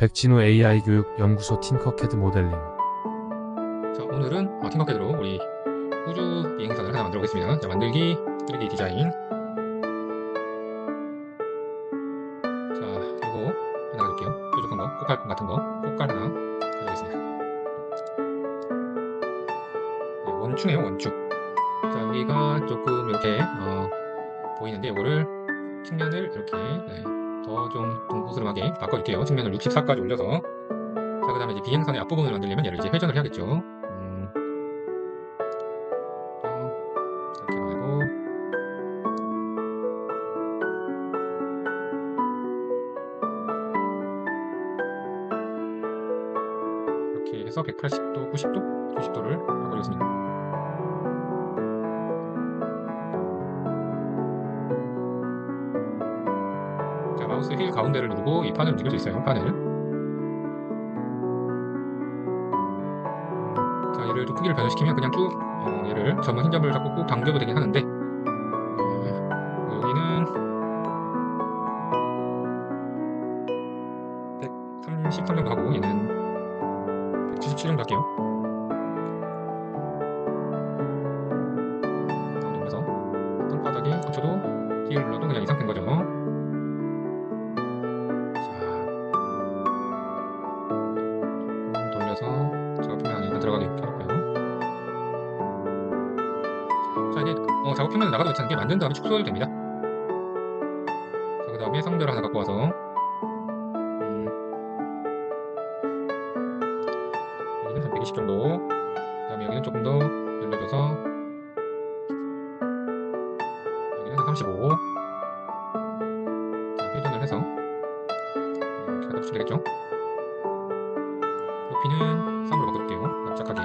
백진우 AI 교육 연구소 팅커캐드 모델링. 자, 오늘은 팅커캐드로 우리 우주 비행선을 하나 만들어 보겠습니다. 자, 만들기 3D 디자인. 자, 요거 하나 가져올게요. 뾰족한 거, 꽃갈콘 같은 거, 꽃갈 하나 가져오겠습니다. 네, 원축이에요, 원축. 자, 여기가 조금 이렇게 보이는데 요거를 측면을 이렇게 더 좀 동그스름하게 바꿔줄게요. 측면을 64까지 올려서. 자, 그 다음에 이제 비행선의 앞부분을 만들려면 얘를 이제 회전을 해야겠죠. 이렇게 말고 이렇게 해서 180도, 90도, 90도를 바꿔주겠습니다. 자, 마우스 휠 가운데를 누르고 이 판을 움직일 수 있어요. 판을. 자, 얘를 좀 크기를 변화시키면 그냥 쭉 얘를 전문 흰점을 잡고 꾹 당겨도 되긴 하는데 여기는 133 정도 하고 얘는 177 정도 할게요. 돌면서 손바닥에 붙여도 힐 눌러도 그냥 이 상태인 거죠. 자, 돌려서 작업 표면 안에 들어가게 켜놓고요. 자, 이제 작업 표면을 나가도 괜찮은 게 만든 다음에 축소해도 됩니다. 자, 그 다음에 상대를 하나 갖고 와서 여기는 한 120 정도, 그 다음에 여기는 조금 더 늘려줘서 여기는 한 35. 자, 회전을 해서 이렇게 갖다 붙이면 되겠죠. 높이는 3으로 바꿔줄게요. 납작하게.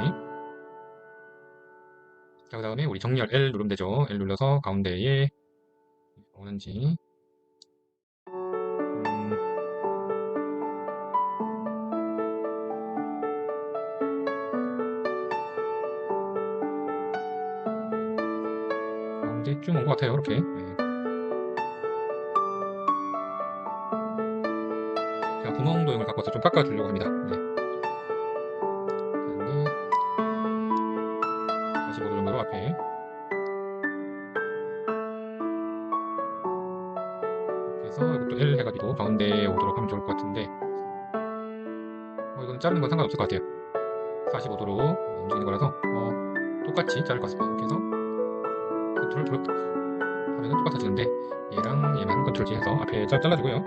자, 그 다음에 우리 정렬 L 누르면 되죠. L 눌러서 가운데에 오는지 가운데 쭉 온 것 같아요. 이렇게. 자, 구멍 도형을 갖고 와서 좀 깎아주려고 합니다. 그런데 45도 정도로 앞에 이렇게 해서 이것도 L 해가지고 가운데에 오도록 하면 좋을 것 같은데 이거는 자르는 건 상관없을 것 같아요. 45도로 움직이는 거라서 똑같이 자를 것 같습니다. 이렇게 해서 컨트롤 하면은 똑같아지는데 얘랑 얘만 컨트롤 G 해서 앞에 잘라주고요.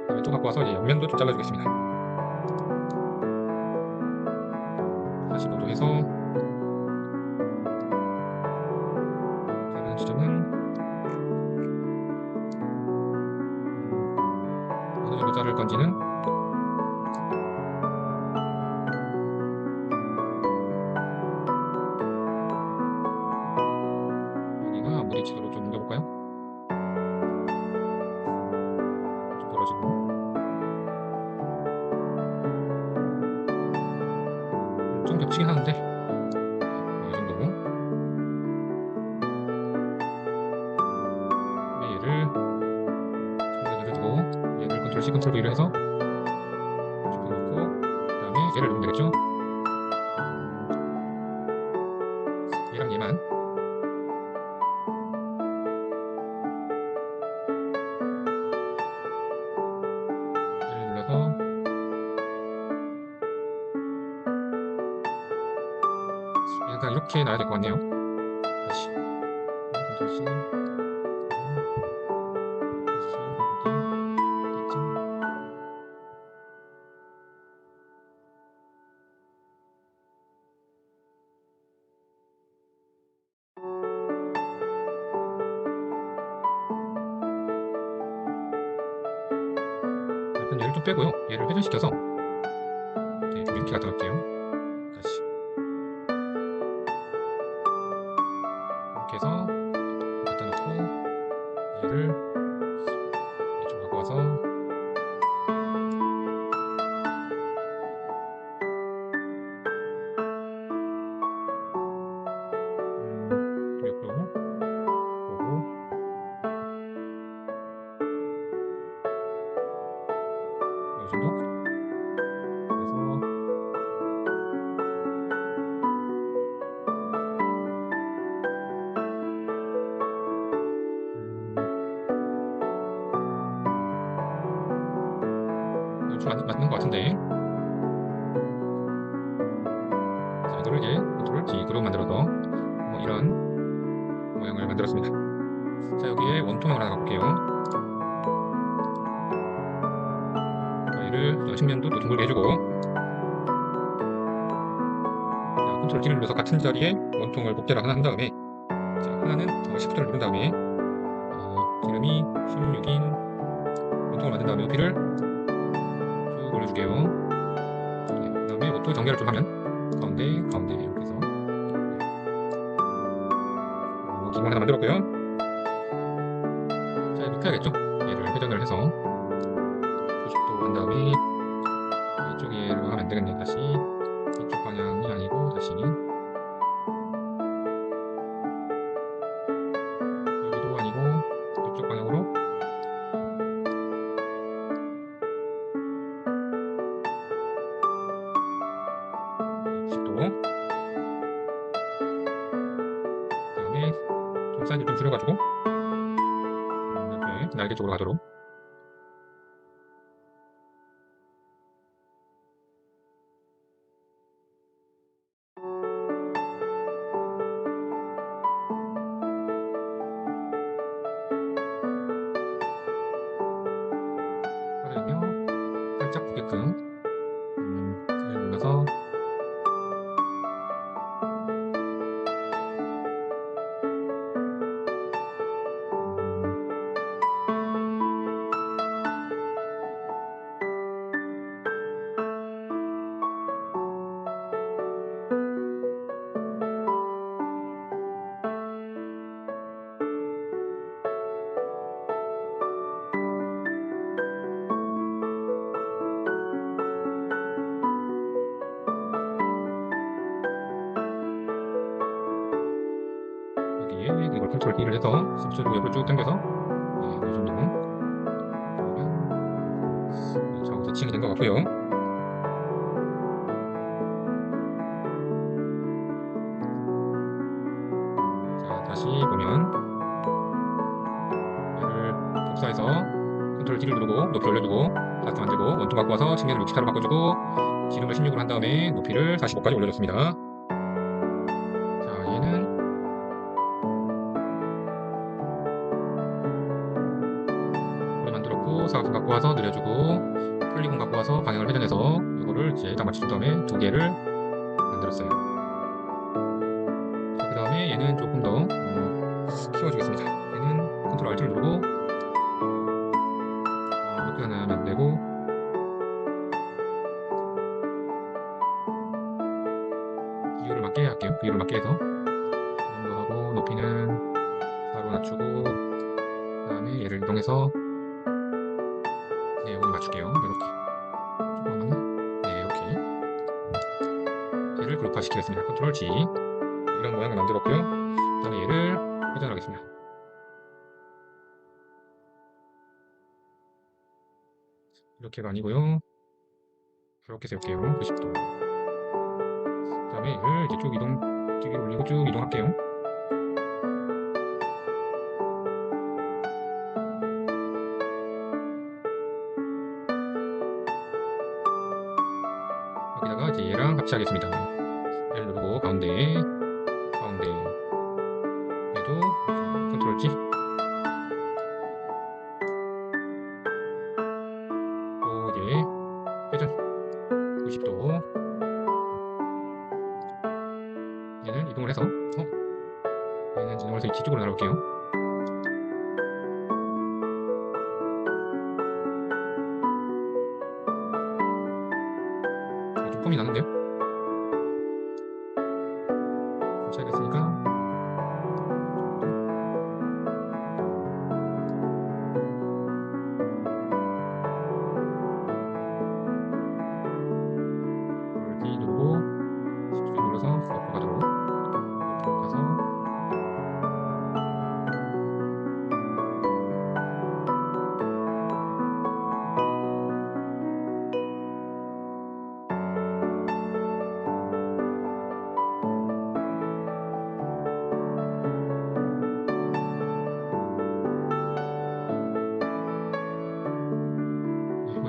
그다음에 또 갖고 와서 이제 옆면도 좀 잘라주겠습니다. 45도 해서 자르는 지점은 어느 정도 자를 건지는 여기가 무리치도록 좀 옮겨볼까요? 좀 벌어지고 좀 겹치긴 하는데 이 정도고. 얘를 정면을 해주고 얘를 컨트롤 C 컨트롤 V로 해서 쭉 놓고 그 다음에 얘를 누르면 되겠죠. 얘랑 얘만 얘를 눌러서 약간 이렇게 놔야 될 것 같네요. 다시 컨트롤 C 일단 얘를 좀 빼고요. 얘를 회전시켜서 좀 이렇게 갖다 놓을게요. 다시 이렇게 해서 갖다 놓고 얘를 이쪽 갖고 와서 좀 옆으로 보고 이 정도. 그래서 좀 맞는 것 같은데. 자, 이거를 이제 컨트롤 G그룹 만들어서 뭐 이런 모양을 만들었습니다. 자, 여기에 원통형을 하나 갖고 올게요. 얘를 측면도 또 둥글게 해주고, 자, 컨트롤 D를 눌러서 같은 자리에 원통을 복제를 하나 한 다음에, 자, 하나는 Shift를 누른 다음에 지름이 16인 원통을 만든 다음에 높이를 쭉 올려줄게요. 네, 그 다음에 또 정렬을 좀 하면 가운데 이렇게 해서 기둥 하나 만들었고요. 자, 높여야겠죠? 얘를 회전을 해서 90도 한 다음에 이쪽으로 하면 안 되겠네. 다시 이쪽 방향이 아니고 다시 여기도 아니고 이쪽 방향으로 90도. 그다음에 좀 사이즈 좀 줄여가지고 이렇게 날개 쪽으로 가도록. 하면요 살짝 보게끔 잘 눌러서 여기에 이걸 컨트롤 D를 해서 10초 옆으로 쭉 당겨서 이 정도 좌우 대칭이 된 것 같고요. 자, 다시 보면 얘를 복사해서 컨트롤 D를 누르고 높이 올려주고 다시 만들고 원통 갖고 와서 측면을 64로 바꿔주고 지름을 16으로 한 다음에 높이를 45까지 올려줬습니다. 자, 얘는 꼬리 만들었고 사각형 갖고 와서 늘려주고 폴리곤 갖고 와서 방향을 회전해서 이거를 이제 딱 맞춘 다음에 두 개를 만들었어요. 자, 그 다음에 얘는 조금 더 키워주겠습니다. 얘는 컨트롤 Alt를 누르고 이렇게 하나 하면 안되고 비율을 맞게 할게요. 비율을 맞게 해서 이 정도 하고 높이는 4로 낮추고 그 다음에 얘를 이동해서 네, 여기 맞출게요. 이렇게 조금만 네, 이렇게 얘를 그룹화 시키겠습니다. 컨트롤 G 이런 모양을 만들었고요. 그 다음에 얘를 회전하겠습니다. 이렇게가 아니고요. 이렇게 세울게요. 90도. 그 다음에 얘를 이제 쭉 뛰게 올리고 쭉 이동할게요. 여기다가 이제 얘랑 같이 하겠습니다. 얘를 누르고 가운데 얘도 컨트롤 G 또 이제 회전 90도 얘는 이동을 해서 얘는 이동을 해서 뒤쪽으로 날아올게요. 좀 폼이 나는데요? 좀 차이가 있으니까 이렇게 누르고 10초 눌러서 옆으로 가도록 옆으로 가서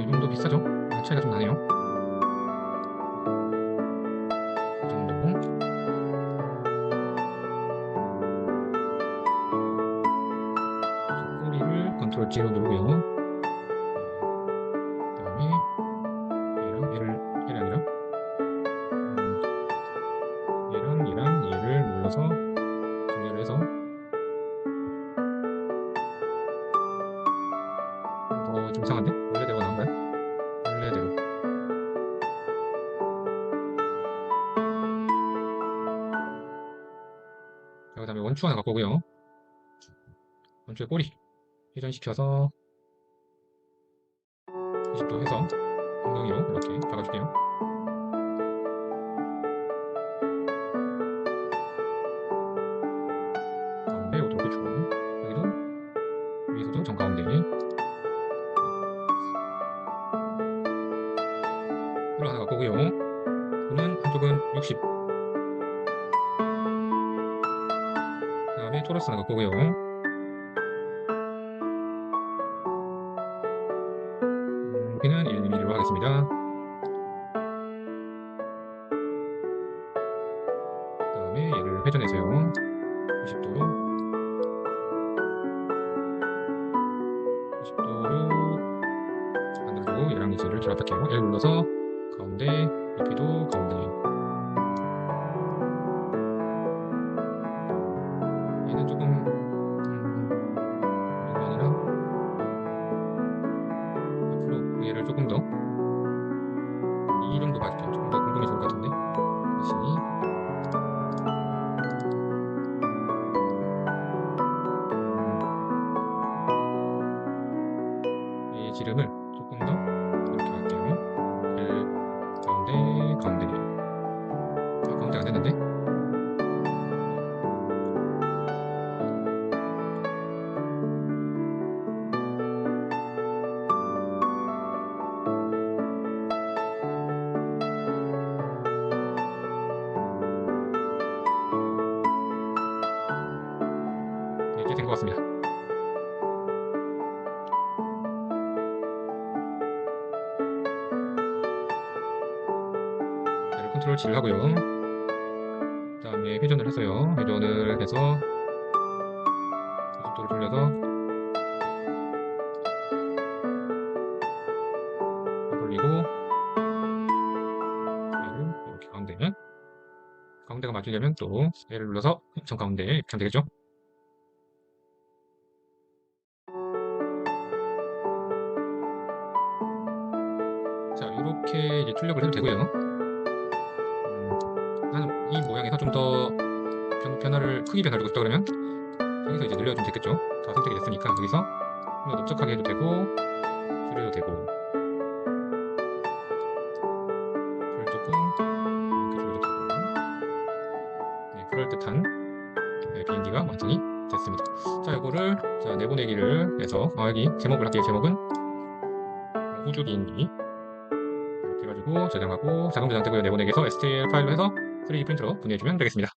이 정도 비싸죠? 차이가 좀 나네요. 이 정도. 꼬리를 컨트롤 G로 누르고요. 그 다음에 얘랑 얘를 눌러서 정렬을 해서 좀 이상한데? 원래대로 나온가요? 원래대로. 그 다음에 원추 하나 갖고 오고요. 원추의 꼬리 회전시켜서 90도 해서 엉덩이로 이렇게 박아줄게요. 가운데 오도록 주고 여기도 위에서도 정가운데 뿔 하나 갖고 오고요. 뿔은 한쪽은 60. 그 다음에 토러스 하나 갖고 오고요. 여기는 1mm로 하겠습니다. 그 다음에 얘를 회전해서요. 90도로 만들고 얘랑 이제를 결합할게요. L 눌러서 가운데, 옆에도 가운데. 얘는 조금 아니라 앞으로 얘를 조금 더 이 정도 봐줄게요. 조금 더 공동이 좋을 것 같은데. 다시 이 지름을 조금 더 이렇게 할게요. 가운데. 가운데가 안 됐는데. 이렇게 된 것 같습니다. 얘를 컨트롤 G를 하고요. 그 다음에 회전을 해서요. 회전을 해서 90도를 돌려서 돌리고 얘를 이렇게 가운데가 맞으려면 또 얘를 눌러서 정가운데 이렇게 하면 되겠죠? 자, 이렇게 이제 출력을 해도 되고요. 나는 이 모양에서 좀 더 크기 변화를 주고 싶다 그러면 여기서 이제 늘려주면 되겠죠? 다 선택이 됐으니까 여기서 좀 더 넓적하게 해도 되고 줄여도 되고 줄을 조금 이렇게 줄여도 되고 네, 그럴듯한 비행기가 완성이 됐습니다. 자, 이거를 내보내기를 해서 여기 제목을 할게요. 제목은 우주 비행기 이렇게 해가지고 저장하고 자동 저장되고요. 내보내기에서 STL 파일로 해서 3D 프린터로 보내주면 되겠습니다.